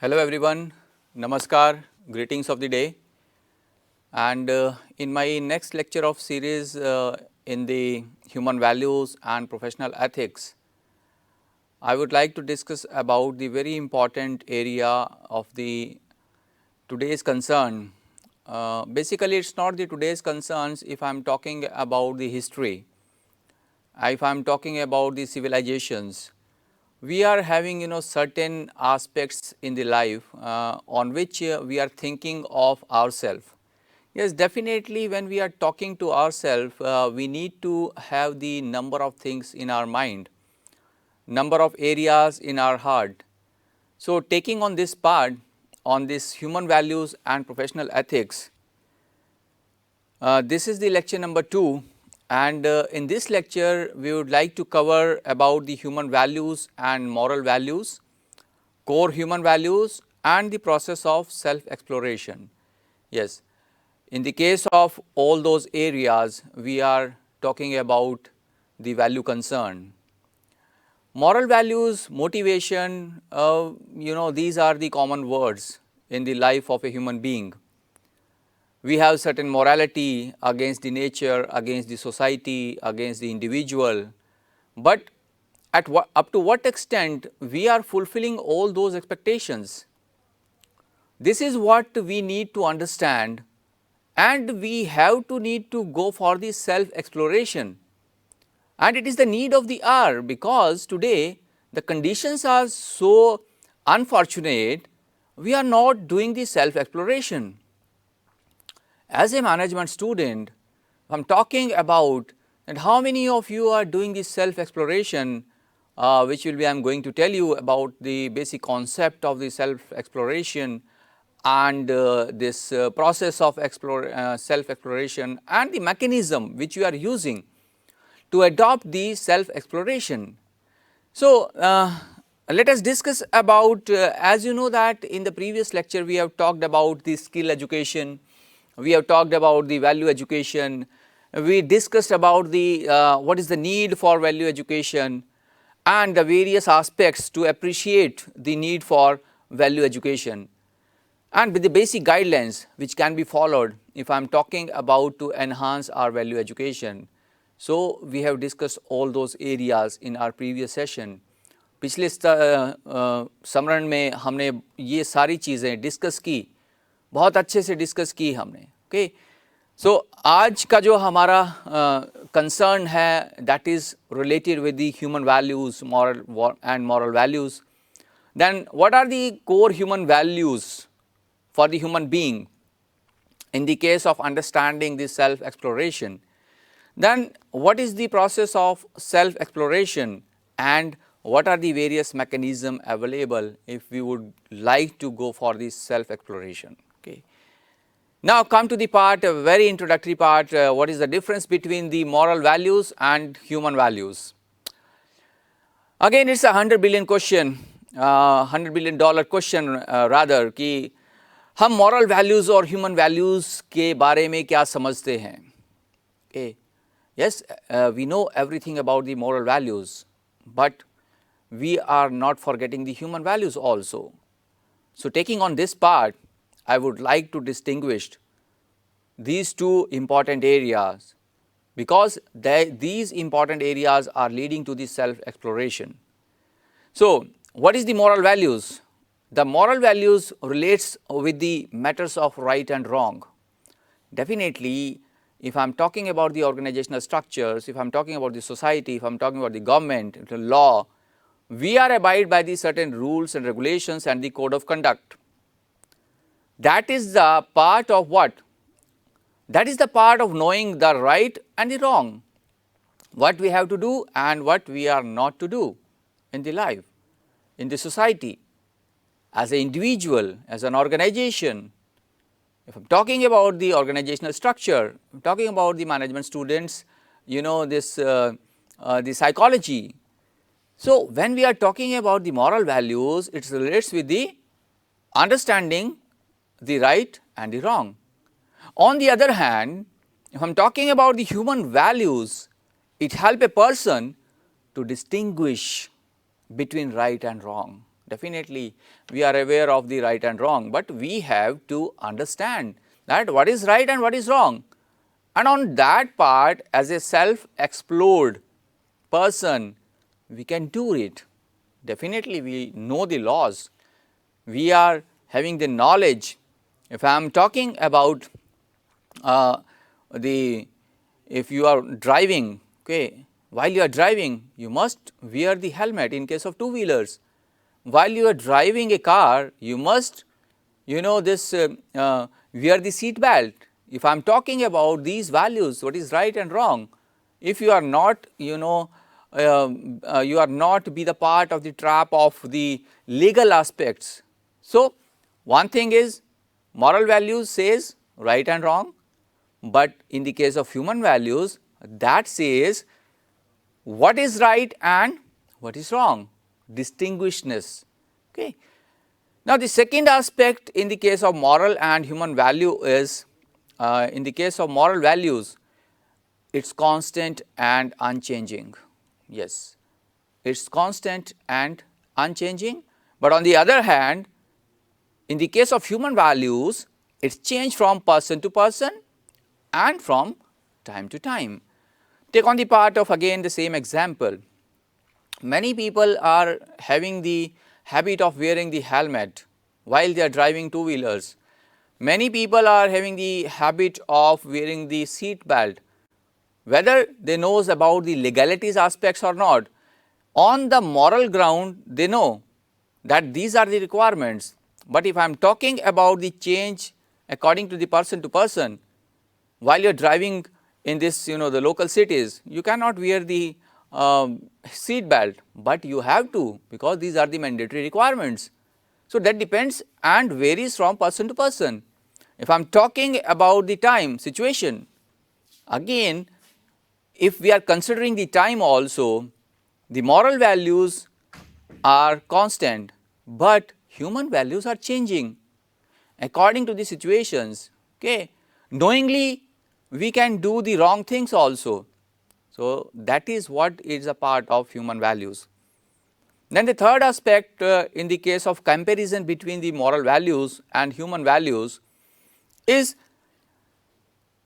Hello everyone, Namaskar, greetings of the day. And in my next lecture of series in the human values and professional ethics, I would like to discuss about the very important area of the today's concern. Basically, it's not the today's concerns if I am talking about the history, if I am talking about the civilizations. We are having certain aspects in the life on which we are thinking of ourselves. Yes, definitely when we are talking to ourselves, we need to have the number of things in our mind, number of areas in our heart. So, taking on this part on this human values and professional ethics, this is the lecture number 2, and in this lecture we would like to cover about the human values and moral values, core human values and the process of self exploration. Yes, in the case of all those areas we are talking about the value concern. Moral values, motivation, these are the common words in the life of a human being. We have certain morality against the nature, against the society, against the individual, but up to what extent we are fulfilling all those expectations. This is what we need to understand, and we have to need to go for the self exploration, and it is the need of the hour, because today the conditions are so unfortunate, we are not doing the self exploration. As a management student, I am talking about that how many of you are doing this self exploration, which will be I am going to tell you about the basic concept of the self exploration and this process of self exploration and the mechanism which you are using to adopt the self exploration. So, let us discuss about, as you know that in the previous lecture we have talked about the skill education, we have talked about the value education, we discussed about the what is the need for value education and the various aspects to appreciate the need for value education, and with the basic guidelines which can be followed if I am talking about to enhance our value education. So, we have discussed all those areas in our previous session. पिछले स्मरण में हमने ये सारी चीज़ें discuss की, बहुत अच्छे से डिस्कस की हमने. ओके, सो आज का जो हमारा कंसर्न है that is related with the human values and moral values. Then what are the core human values for the human being in the case of understanding the self exploration? Then what is the process of self exploration and what are the various mechanisms available if we would like to go for this self exploration? Okay. Now come to the part, a very introductory part, what is the difference between the moral values and human values? Again, it's a $100 billion question, $100 billion question rather, कि हम moral values और human values के बारे में क्या समझते हैं. Yes, we know everything about the moral values, but we are not forgetting the human values also. So taking on this part, I would like to distinguish these two important areas, because these important areas are leading to the self exploration. So, what is the moral values? The moral values relates with the matters of right and wrong. Definitely, if I am talking about the organizational structures, if I am talking about the society, if I am talking about the government, the law, we are abide by the certain rules and regulations and the code of conduct. That is the part of what? That is the part of knowing the right and the wrong, what we have to do and what we are not to do in the life, in the society, as an individual, as an organization. If I am talking about the organizational structure, I am talking about the management students, the psychology. So, when we are talking about the moral values, it relates with the understanding the right and the wrong. On the other hand, if I am talking about the human values, it helps a person to distinguish between right and wrong. Definitely, we are aware of the right and wrong, but we have to understand that what is right and what is wrong. And on that part, as a self-explored person, we can do it. Definitely, we know the laws. We are having the knowledge. If I am talking about uh, the, if you are driving, okay, while you are driving, you must wear the helmet in case of two-wheelers. While you are driving a car, you must, wear the seat belt. If I am talking about these values, what is right and wrong, if you are not, you are not be the part of the trap of the legal aspects. So, one thing is moral values says right and wrong, but in the case of human values, that says what is right and what is wrong, distinguishedness. Okay. Now, the second aspect in the case of moral and human value is, in the case of moral values, it's constant and unchanging. Yes, it's constant and unchanging, but on the other hand, in the case of human values, it's changed from person to person and from time to time. Take on the part of again the same example. Many people are having the habit of wearing the helmet while they are driving two-wheelers. Many people are having the habit of wearing the seat belt, whether they knows about the legalities aspects or not. On the moral ground, they know that these are the requirements. But if I am talking about the change according to the person, while you are driving in this, the local cities, you cannot wear the seat belt, but you have to, because these are the mandatory requirements. So, that depends and varies from person to person. If I am talking about the time situation, again, if we are considering the time also, the moral values are constant, but human values are changing according to the situations. Okay. Knowingly, we can do the wrong things also. So, that is what is a part of human values. Then the third aspect in the case of comparison between the moral values and human values is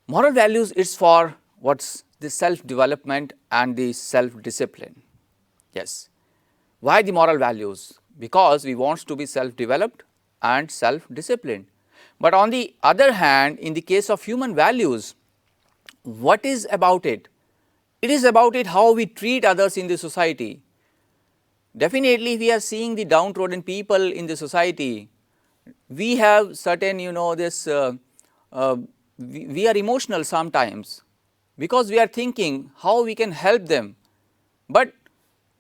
moral values is for what's the self-development and the self-discipline. Yes. Why the moral values? Because we want to be self-developed and self-disciplined. But on the other hand, in the case of human values, what is about it? It is about it how we treat others in the society. Definitely, we are seeing the downtrodden people in the society. We have certain, we are emotional sometimes because we are thinking how we can help them. But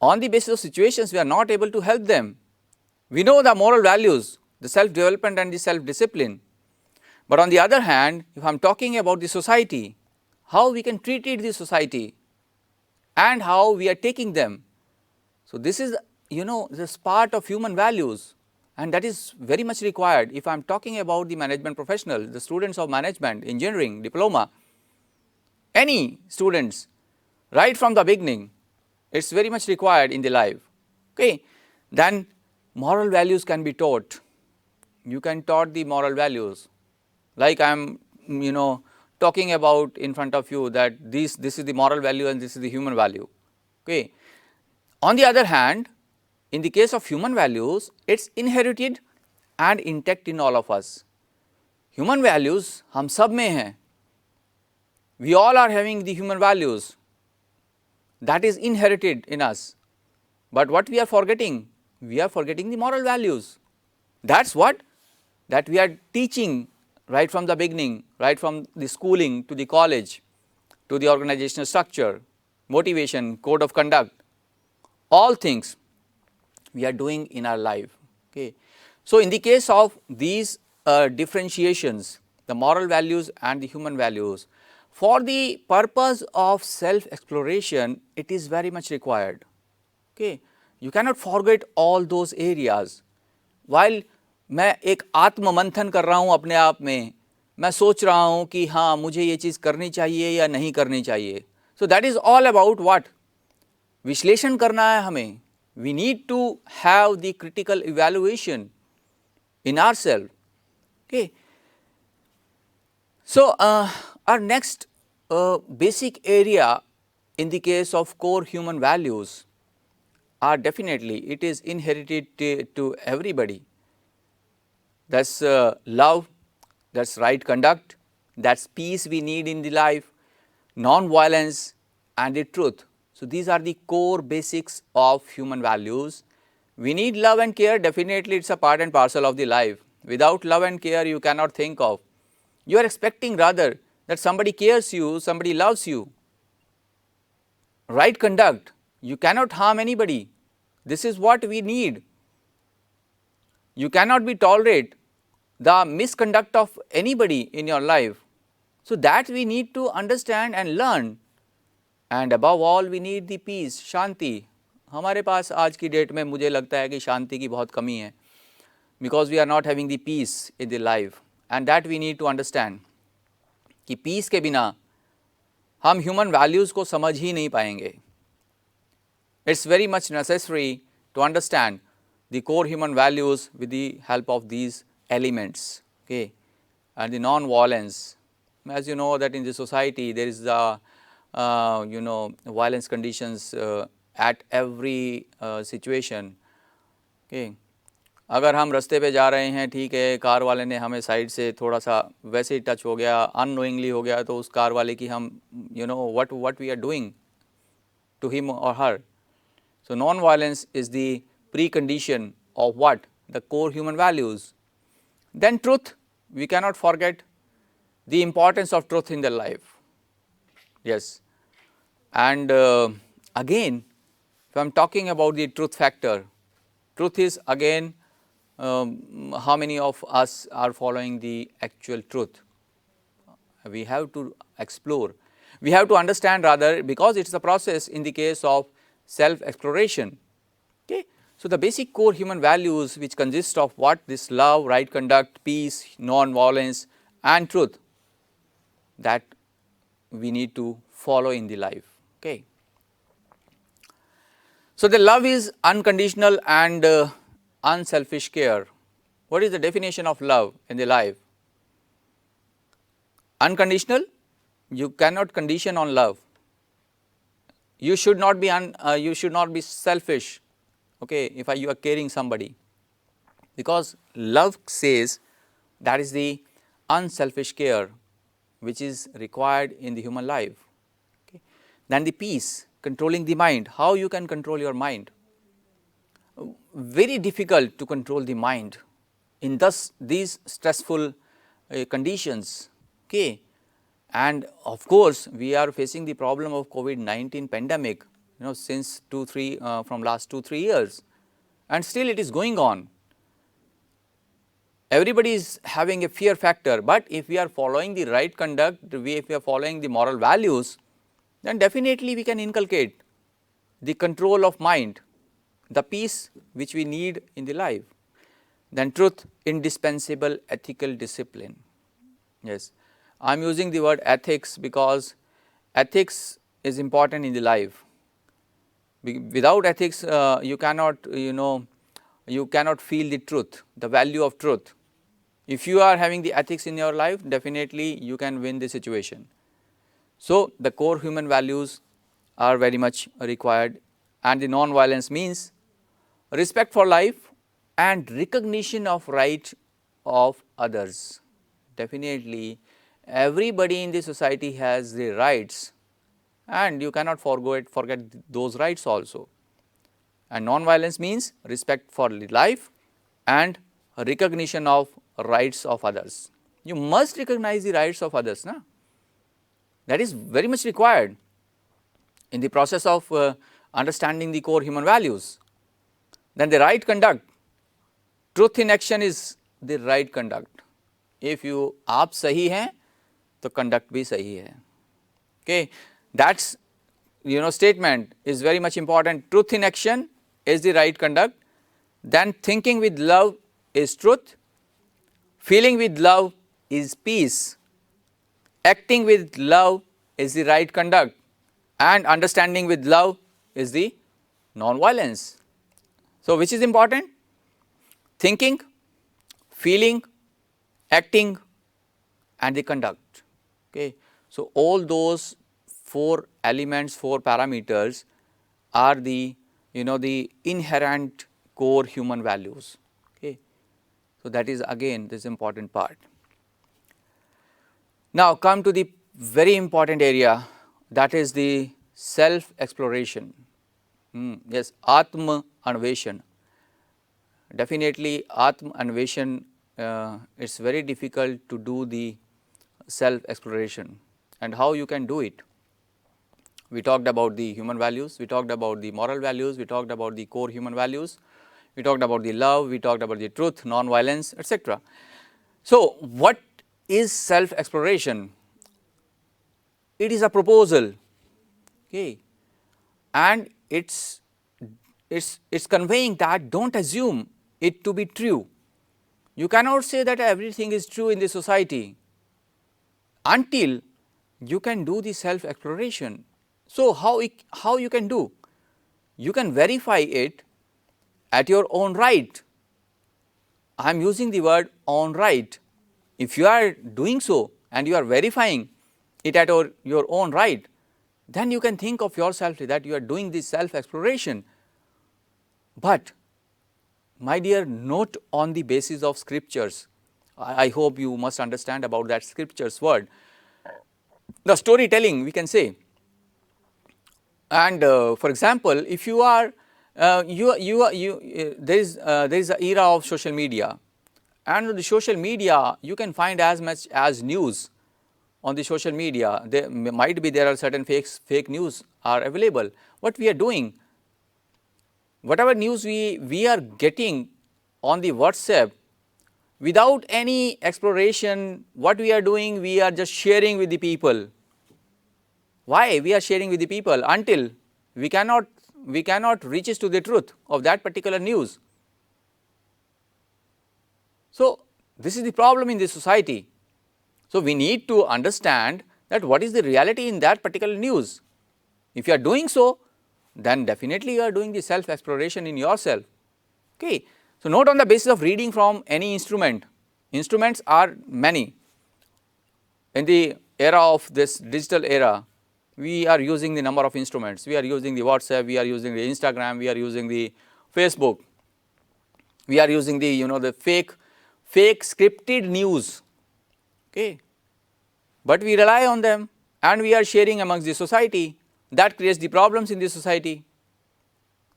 on the basis of situations, we are not able to help them. We know the moral values, the self-development and the self-discipline. But on the other hand, if I am talking about the society, how we can treat the society and how we are taking them. So, this is, this part of human values, and that is very much required. If I am talking about the management professional, the students of management, engineering, diploma, any students, right from the beginning, it's very much required in the life. Okay. Then moral values can be taught. You can taught the moral values. Like I am, talking about in front of you that this is the moral value and this is the human value. Okay. On the other hand, in the case of human values, it's inherited and intact in all of us. Human values हम सब में हैं. We all are having the human values. That is inherited in us. But what we are forgetting? We are forgetting the moral values. That's what that we are teaching right from the beginning, right from the schooling to the college, to the organizational structure, motivation, code of conduct, all things we are doing in our life. Okay. So, in the case of these differentiations, the moral values and the human values, for the purpose of self-exploration, it is very much required. Okay. You cannot forget all those areas. While मैं एक आत्म मंथन कर रहा हूँ अपने आप में, मैं सोच रहा हूँ कि हाँ मुझे ये चीज़ करनी चाहिए या नहीं करनी चाहिए. So that is all about what? विश्लेषण करना है हमें. we need to have the critical evaluation in ourselves. Okay. So, our next basic area in the case of core human values are definitely, it is inherited to everybody. That's love, that's right conduct, that's peace we need in the life, non-violence and the truth. So, these are the core basics of human values. We need love and care, definitely it is a part and parcel of the life. Without love and care you cannot think of. You are expecting rather that somebody cares you, somebody loves you. Right conduct, you cannot harm anybody. This is what we need. You cannot be tolerate the misconduct of anybody in your life. So, that we need to understand and learn, and above all we need the peace, शांति. हमारे पास आज की date में मुझे लगता है कि शांति की बहुत कमी है, because we are not having the peace in the life, and that we need to understand कि peace के बिना हम human values को समझ ही नहीं पाएंगे. It's very much necessary to understand the core human values with the help of these elements, okay, and the non-violence. As you know that in the society there is the violence conditions at every situation. Okay. अगर हम रास्ते पे जा रहे हैं, ठीक है, car वाले ने हमें साइड से थोड़ा सा वैसे ही टच हो गया, अननोइंगली हो गया, तो उस कार वाले की हम what we are doing to him or her. So, non-violence is the precondition of what? The core human values. Then truth, we cannot forget the importance of truth in their life. Yes. And again, if I am talking about the truth factor, truth is again how many of us are following the actual truth? We have to explore. We have to understand rather, because it is a process in the case of self-exploration. Okay. So, the basic core human values which consist of what? This love, right conduct, peace, non-violence and truth, that we need to follow in the life. Okay. So, the love is unconditional and unselfish care. What is the definition of love in the life? Unconditional, you cannot condition on love. You should not be selfish, okay, if you are caring somebody, because love says that is the unselfish care which is required in the human life. Okay. Then the peace, controlling the mind. How you can control your mind? Very difficult to control the mind in these stressful conditions. Okay. And of course, we are facing the problem of COVID-19 pandemic, since from last 2-3 years, and still it is going on. Everybody is having a fear factor, but if we are following the right conduct, if we are following the moral values, then definitely we can inculcate the control of mind, the peace which we need in the life. Then truth, indispensable ethical discipline. Yes, I am using the word ethics because ethics is important in the life. Without ethics, you cannot feel the truth, the value of truth. If you are having the ethics in your life, definitely you can win the situation. So, the core human values are very much required, and the non-violence means respect for life and recognition of right of others. Definitely everybody in the society has the rights, and you cannot forget those rights also. And non-violence means respect for life and recognition of rights of others. You must recognize the rights of others, na? That is very much required in the process of understanding the core human values. Then the right conduct, truth in action is the right conduct. If you आप सही हैं तो conduct भी सही है. Okay, that's statement is very much important. Truth in action is the right conduct. Then thinking with love is truth. Feeling with love is peace. Acting with love is the right conduct, and understanding with love is the non-violence. So, which is important? Thinking, feeling, acting and the conduct. Okay. So, all those 4 elements, 4 parameters are the the inherent core human values. Okay. So, that is again this important part. Now, come to the very important area, that is the self exploration. Yes, Atma Anveshan. Definitely Atma Anveshan, it's very difficult to do the self exploration, and how you can do it. We talked about the human values, we talked about the moral values, we talked about the core human values, we talked about the love, we talked about the truth, non-violence, etc. So, what is self exploration? It is a proposal, okay, and it's conveying that don't assume it to be true. You cannot say that everything is true in the society until you can do the self exploration. So, how you can do? You can verify it at your own right. I am using the word own right. If you are doing so and you are verifying it at your own right, then you can think of yourself that you are doing this self exploration. But my dear, not on the basis of scriptures. I hope you must understand about that scriptures word. The storytelling, we can say. And for example, if you are there is an era of social media, and on the social media you can find as much as news on the social media. There might be, there are certain fake news are available. What we are doing, whatever news we are getting on the WhatsApp, without any exploration, what we are doing, we are just sharing with the people. Why we are sharing with the people? Until we cannot reach to the truth of that particular news. So, this is the problem in the society. So, we need to understand that what is the reality in that particular news. If you are doing so, then definitely you are doing the self exploration in yourself. Okay. So, not on the basis of reading from any instrument. Instruments are many. In the era of this digital era, we are using the number of instruments. We are using the WhatsApp, we are using the Instagram, we are using the Facebook, we are using the the fake scripted news. Okay. But we rely on them and we are sharing amongst the society. That creates the problems in the society.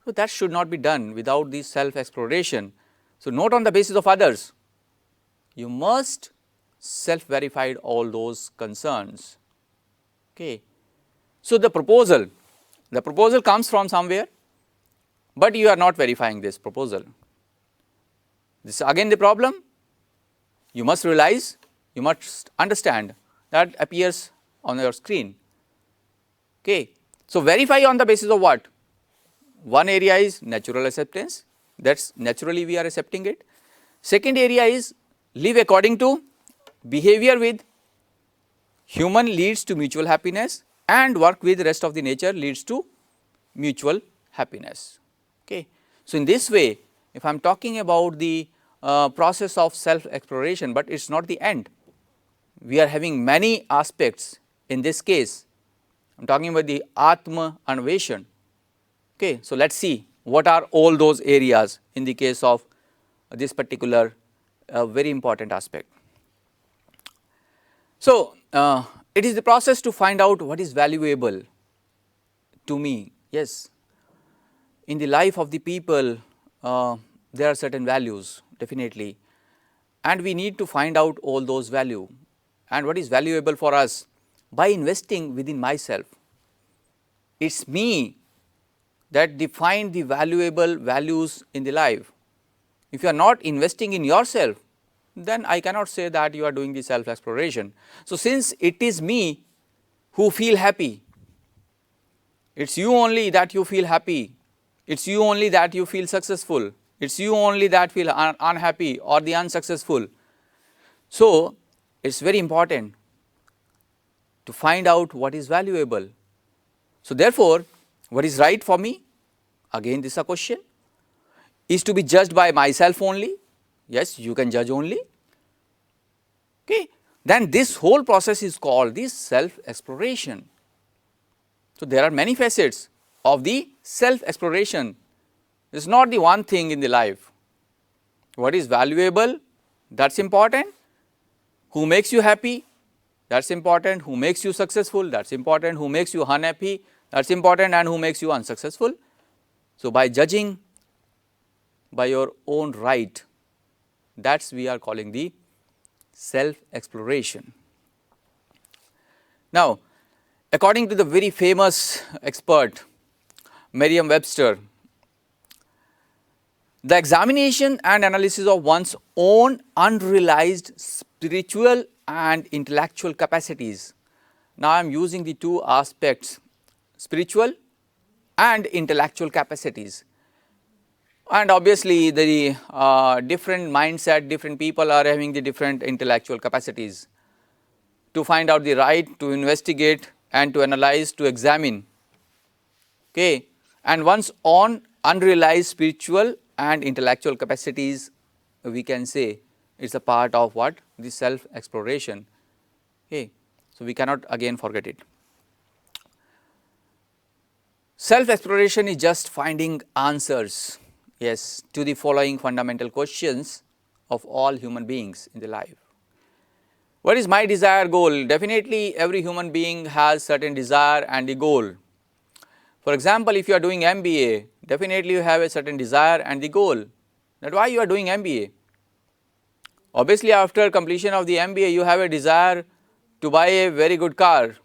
So, that should not be done without the self exploration. So, not on the basis of others. You must self verify all those concerns. Okay. So, the proposal comes from somewhere, but you are not verifying this proposal. This is again the problem. You must realize, you must understand that appears on your screen. Okay. So, verify on the basis of what? One area is natural acceptance, that is naturally we are accepting it. Second area is live according to behavior with human leads to mutual happiness, and work with rest of the nature leads to mutual happiness. Okay. So, in this way, if I am talking about the process of self exploration, but it is not the end. We are having many aspects in this case. I am talking about the Atma Anveshan. Okay. So, let us see what are all those areas in the case of this particular very important aspect. So, it is the process to find out what is valuable to me. Yes, in the life of the people there are certain values definitely, and we need to find out all those value and what is valuable for us by investing within myself. It is me that define the valuable values in the life. If you are not investing in yourself, then I cannot say that you are doing the self exploration. So, since it is me who feel happy, it is you only that you feel happy, it is you only that you feel successful, it is you only that feel unhappy or the unsuccessful. So, it is very important to find out what is valuable. So, therefore, what is right for me? Again this is a question. is to be judged by myself only. Yes, you can judge only. Okay. Then this whole process is called the self-exploration. So there are many facets of the self-exploration. It's not the one thing in the life. What is valuable, that's important. Who makes you happy, that's important. Who makes you successful, that's important. Who makes you unhappy, that's important. And who makes you unsuccessful. So by judging by your own right, that's we are calling the self-exploration. Now, according to the very famous expert Merriam-Webster, the examination and analysis of one's own unrealized spiritual and intellectual capacities. Now I am using the two aspects, spiritual and intellectual capacities. And obviously the different mindset, different people are having the different intellectual capacities to find out the right, to investigate and to analyze, to examine. Okay. And one's own unrealized spiritual and intellectual capacities, we can say it's a part of what? The self-exploration. Okay. So we cannot again forget it. Self-exploration is just finding answers, yes, to the following fundamental questions of all human beings in the life. What is my desired goal? Definitely every human being has certain desire and the goal. For example, if you are doing MBA, definitely you have a certain desire and the goal. That's why you are doing MBA. Obviously, after completion of the MBA, you have a desire to buy a very good car,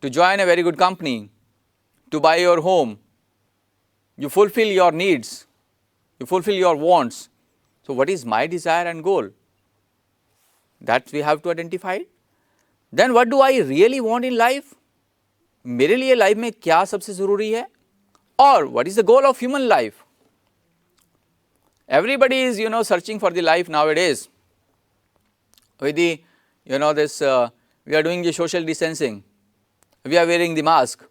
to join a very good company, to buy your home. You fulfill your needs, you fulfill your wants. So what is my desire and goal? That we have to identify. Then what do I really want in life? मेरे लिए life में क्या सबसे जरूरी है? Or what is the goal of human life? Everybody is, searching for the life nowadays. With the, this, we are doing the social distancing. We are wearing the mask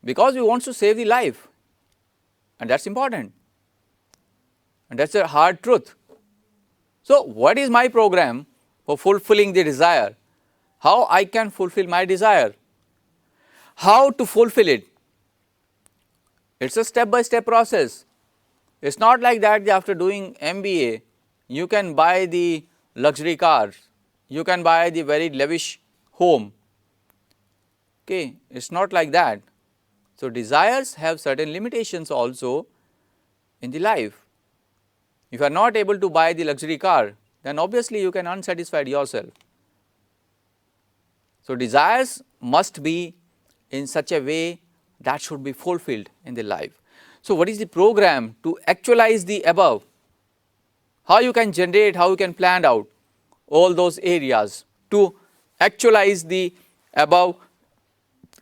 because we want to save the life, and that's important, and that's a hard truth. So what is my program for fulfilling the desire? How I can fulfill my desire? How to fulfill it? It's a step-by-step process. It's not like that after doing MBA, you can buy the luxury cars, you can buy the very lavish home. Okay, it's not like that. So desires have certain limitations also in the life. If you are not able to buy the luxury car, then obviously you can unsatisfied yourself. So desires must be in such a way that should be fulfilled in the life. So what is the program to actualize the above? How you can generate, how you can plan out all those areas to actualize the above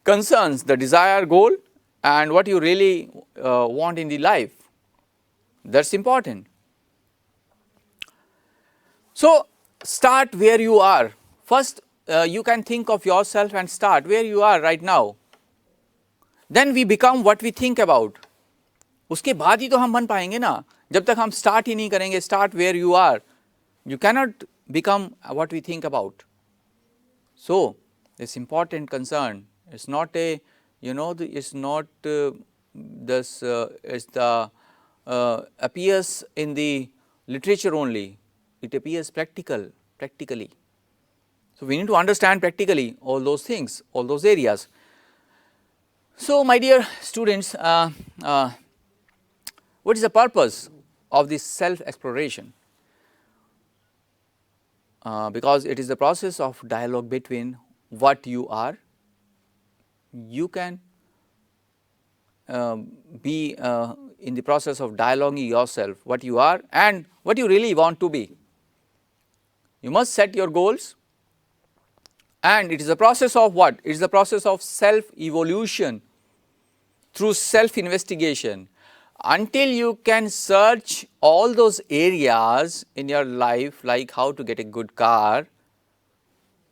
concerns, the desire, goal, and what you really want in the life. That's important. So start where you are. First, you can think of yourself and start where you are right now. Then we become what we think about. उसके बाद ही तो हम बन पाएंगे ना. जब तक हम start ही नहीं करेंगे, start where you are. You cannot become what we think about. So this important concern. It's not a, it's not this. It's the appears in the literature only. It appears practically. So we need to understand practically all those things, all those areas. So my dear students, what is the purpose of this self-exploration? Because it is the process of dialogue between what you are. You can be in the process of dialoguing yourself, what you are and what you really want to be. You must set your goals, and it is a process of what? It is a process of self-evolution through self-investigation. Until you can search all those areas in your life, like how to get a good car,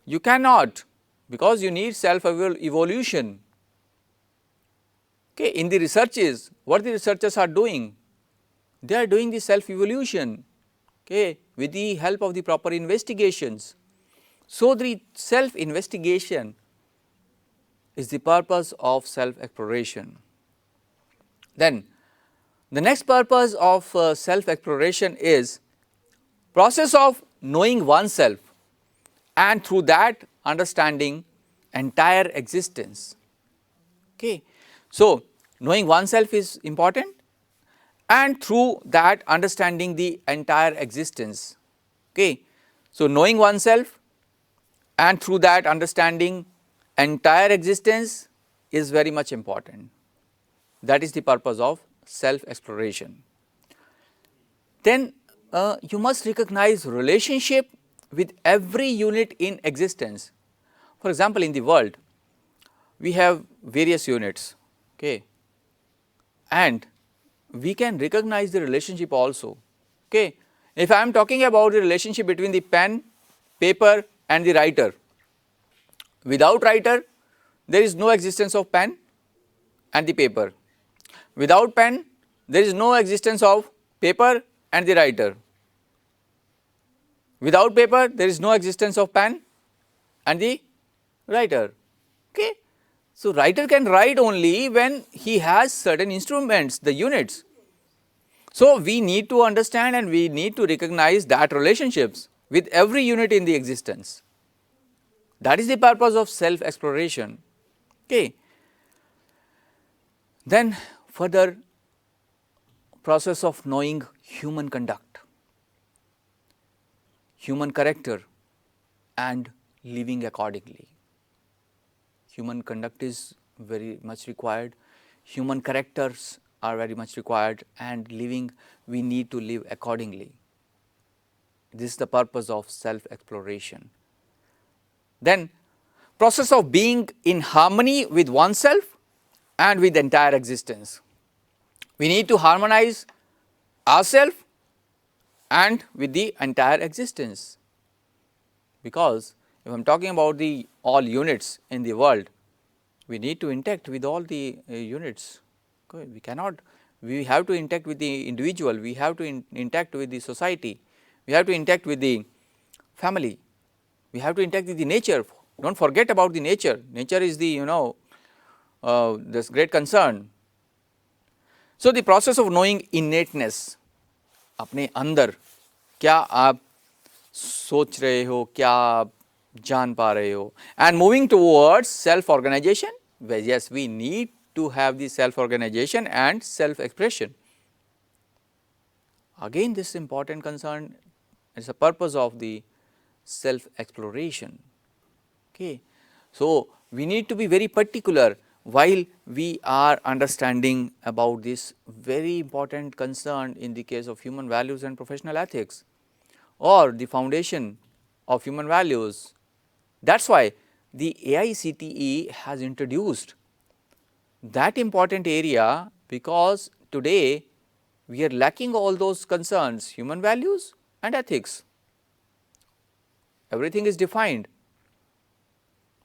you cannot, because you need self-evolution. Okay, in the researches, what the researchers are doing? They are doing the self-evolution, okay, with the help of the proper investigations. So, the self-investigation is the purpose of self-exploration. Then, the next purpose of self-exploration is process of knowing oneself and through that understanding entire existence. Okay. So, knowing oneself is important and through that understanding the entire existence. Okay. So, knowing oneself and through that understanding entire existence is very much important. That is the purpose of self exploration. Then you must recognize relationship with every unit in existence. For example, in the world we have various units, okay, and we can recognize the relationship also. Okay. If I am talking about the relationship between the pen, paper and the writer, without writer there is no existence of pen and the paper. Without pen there is no existence of paper and the writer. Without paper there is no existence of pen and the writer. Okay. So, writer can write only when he has certain instruments, the units. So, we need to understand and we need to recognize that relationships with every unit in the existence. That is the purpose of self exploration. Okay. Then further process of knowing human conduct, human character and living accordingly. Human conduct is very much required, human characters are very much required and living, we need to live accordingly. This is the purpose of self exploration. Then process of being in harmony with oneself and with entire existence. We need to harmonize ourselves and with the entire existence, because if I am talking about the all units in the world, we need to interact with all the units. Okay. We cannot, we have to interact with the individual, we have to interact with the society, we have to interact with the family, we have to interact with the nature. Do not forget about the nature, nature is the this great concern. So, the process of knowing innateness, अपने अंदर क्या आप सोच रहे हो, क्या आप जान पा रहे हो, and moving towards self organization, well, yes, we need to have the self organization and self expression. Again this important concern is the purpose of the self exploration. Okay. So, we need to be very particular while we are understanding about this very important concern in the case of human values and professional ethics or the foundation of human values. That is why the AICTE has introduced that important area, because today we are lacking all those concerns, human values and ethics. Everything is defined.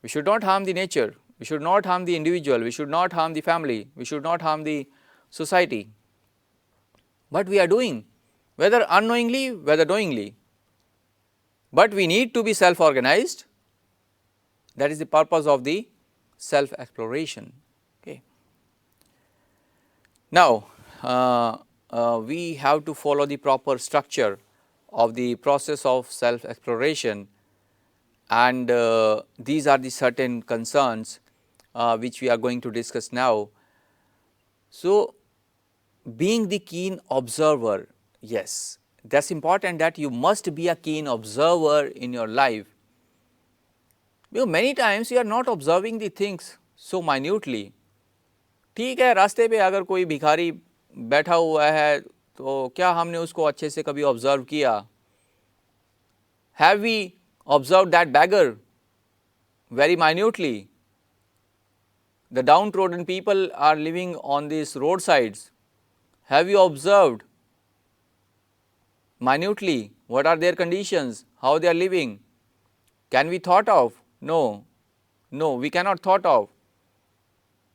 We should not harm the nature, we should not harm the individual, we should not harm the family, we should not harm the society, but we are doing, whether unknowingly, whether knowingly, but we need to be self organized. That is the purpose of the self exploration. Okay. Now, we have to follow the proper structure of the process of self exploration, and these are the certain concerns which we are going to discuss now. So, being the keen observer, yes, that is important, that you must be a keen observer in your life, because many times you are not observing the things so minutely. ठीक है, रास्ते पे अगर कोई भिखारी बैठा हुआ है तो क्या हमने उसको अच्छे से कभी ऑब्जर्व किया? Have we observed that beggar very minutely? The downtrodden people are living on these roadsides. Have you observed minutely what are their conditions, how they are living? Can we thought of? No, no, we cannot thought of.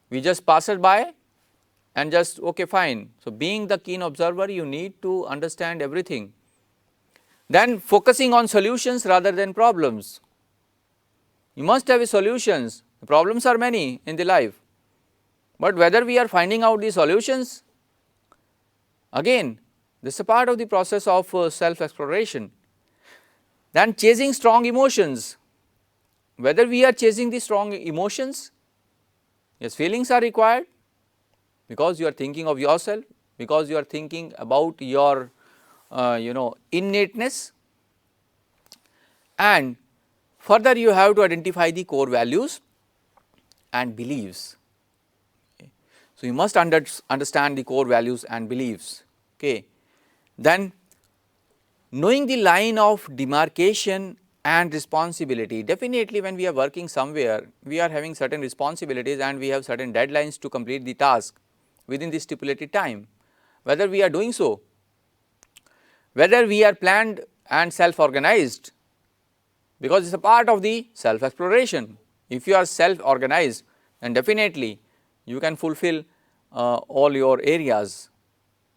We just pass it by and just okay fine. So, being the keen observer, you need to understand everything. Then focusing on solutions rather than problems. You must have solutions. The problems are many in the life, but whether we are finding out the solutions, again this is a part of the process of self exploration. Then chasing strong emotions, whether we are chasing the strong emotions, yes, feelings are required because you are thinking of yourself, because you are thinking about your innateness, and further you have to identify the core values and beliefs. Okay. So, you must understand the core values and beliefs. Okay. Then knowing the line of demarcation and responsibility. Definitely when we are working somewhere, we are having certain responsibilities and we have certain deadlines to complete the task within the stipulated time. Whether we are doing so, whether we are planned and self organized, because it is a part of the self exploration. If you are self organized, then definitely you can fulfill all your areas.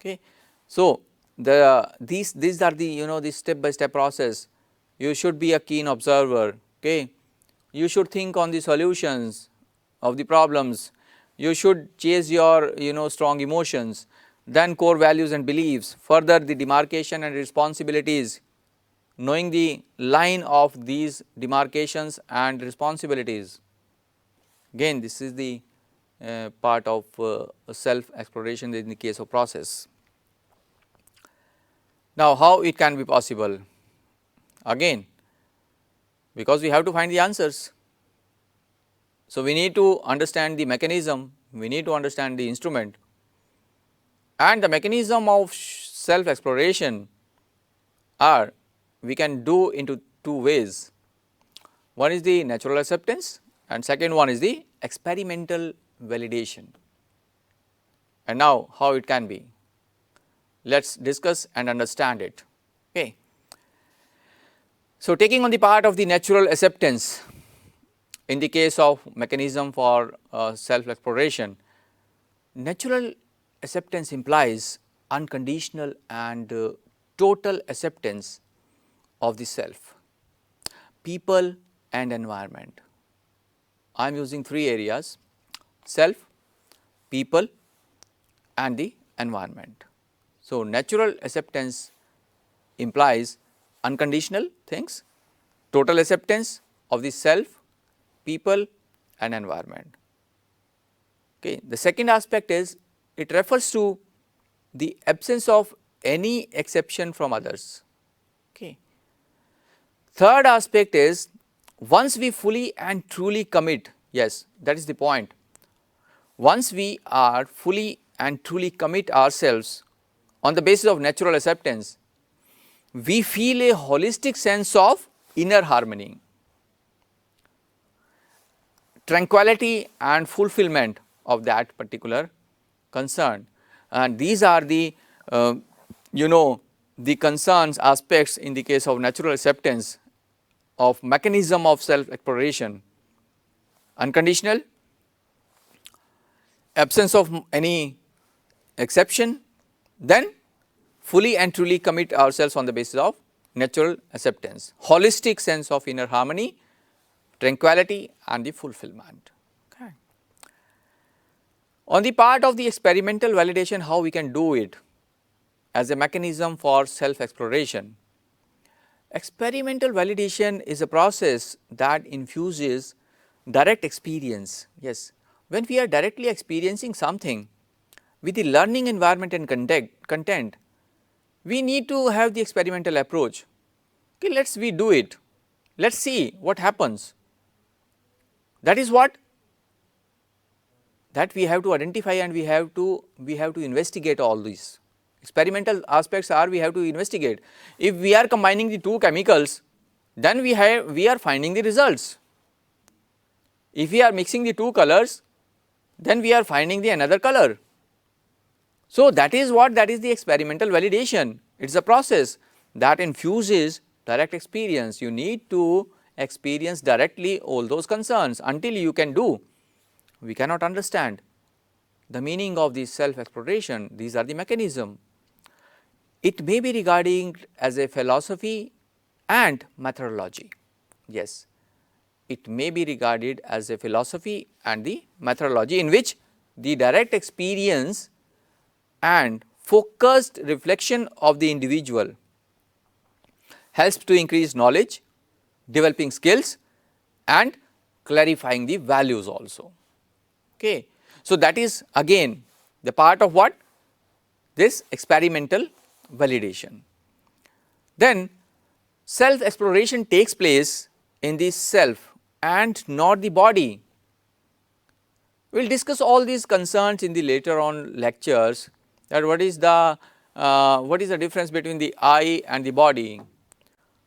Okay. So, these are the the step by step process. You should be a keen observer. Okay. You should think on the solutions of the problems. You should chase your strong emotions, then core values and beliefs, further the demarcation and responsibilities, knowing the line of these demarcations and responsibilities. Again, this is the part of self exploration in the case of process. Now, how it can be possible? Again, because we have to find the answers. So, we need to understand the mechanism, we need to understand the instrument, and the mechanism of self exploration are we can do into two ways. One is the natural acceptance and second one is the experimental validation. And now, how it can be? Let us discuss and understand it. Okay. So, taking on the part of the natural acceptance in the case of mechanism for self exploration, natural acceptance implies unconditional and total acceptance of the self, people and environment. I am using three areas: self, people and the environment. So, natural acceptance implies unconditional things, total acceptance of the self, people and environment. Okay. The second aspect is it refers to the absence of any exception from others. Okay. Third aspect is once we fully and truly commit, yes, that is the point. Once we are fully and truly commit ourselves on the basis of natural acceptance, we feel a holistic sense of inner harmony, tranquility and fulfillment of that particular concern. And these are the the concerns aspects in the case of natural acceptance of mechanism of self exploration: unconditional, absence of any exception, then fully and truly commit ourselves on the basis of natural acceptance, holistic sense of inner harmony, tranquility and the fulfillment. Okay. On the part of the experimental validation, how we can do it as a mechanism for self exploration. Experimental validation is a process that infuses direct experience. Yes, when we are directly experiencing something with the learning environment and content, we need to have the experimental approach. Okay, let us we do it, let us see what happens. That is what that we have to identify and we have to investigate all these. Experimental aspects are we have to investigate. If we are combining the two chemicals, then we are finding the results. If we are mixing the two colors, then we are finding the another color. So, that is what that is the experimental validation. It is a process that infuses direct experience. You need to experience directly all those concerns. Until you can do, we cannot understand. the meaning of the self exploration, these are the mechanism. It may be regarding as a philosophy and methodology. Yes, it may be regarded as a philosophy and the methodology in which the direct experience and focused reflection of the individual helps to increase knowledge, developing skills and clarifying the values also. Okay. So, that is again the part of what? This experimental validation. Then self exploration takes place in the self and not the body. We will discuss all these concerns in the later on lectures, that what is the difference between the I and the body,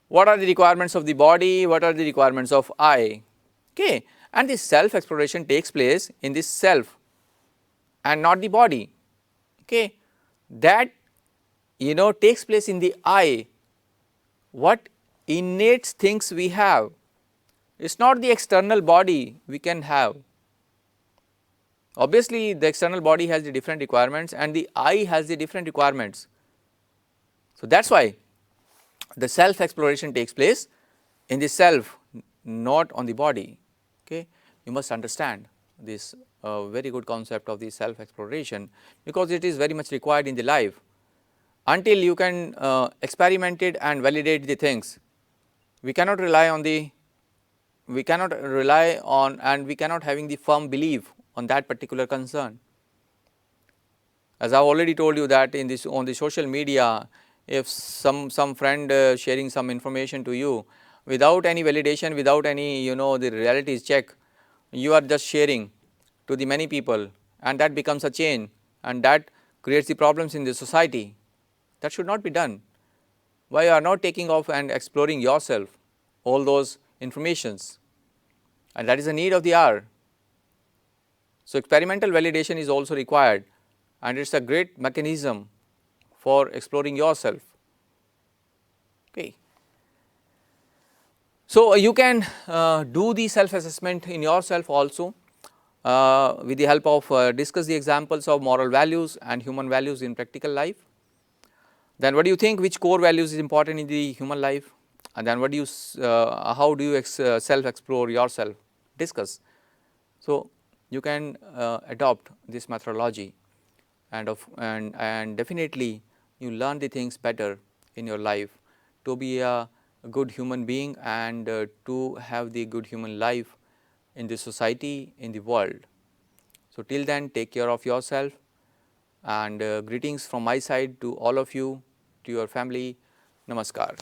what are the requirements of the body, what are the requirements of I, okay. And this self exploration takes place in the self and not the body, okay. That takes place in the I, what innate things we have, it is not the external body we can have. Obviously, the external body has the different requirements and the I has the different requirements. So, that is why the self exploration takes place in the self, not on the body, okay. You must understand this very good concept of the self exploration, because it is very much required in the life. Until you can experiment it and validate the things, we cannot rely on and we cannot having the firm belief on that particular concern. As I have already told you that in this on the social media, if some friend sharing some information to you without any validation, without any the realities check, you are just sharing to the many people, and that becomes a chain, and that creates the problems in the society. That should not be done. Why you are not taking off and exploring yourself all those informations, and that is the need of the hour. So, experimental validation is also required, and it is a great mechanism for exploring yourself. Okay. So, you can do the self assessment in yourself also with the help of discuss the examples of moral values and human values in practical life. Then what do you think, which core values is important in the human life, and then what do you how do you self explore yourself, discuss. So, you can adopt this methodology, and definitely you learn the things better in your life to be a good human being and to have the good human life in the society, in the world. So, till then, take care of yourself, and greetings from my side to all of you, to your family. Namaskar.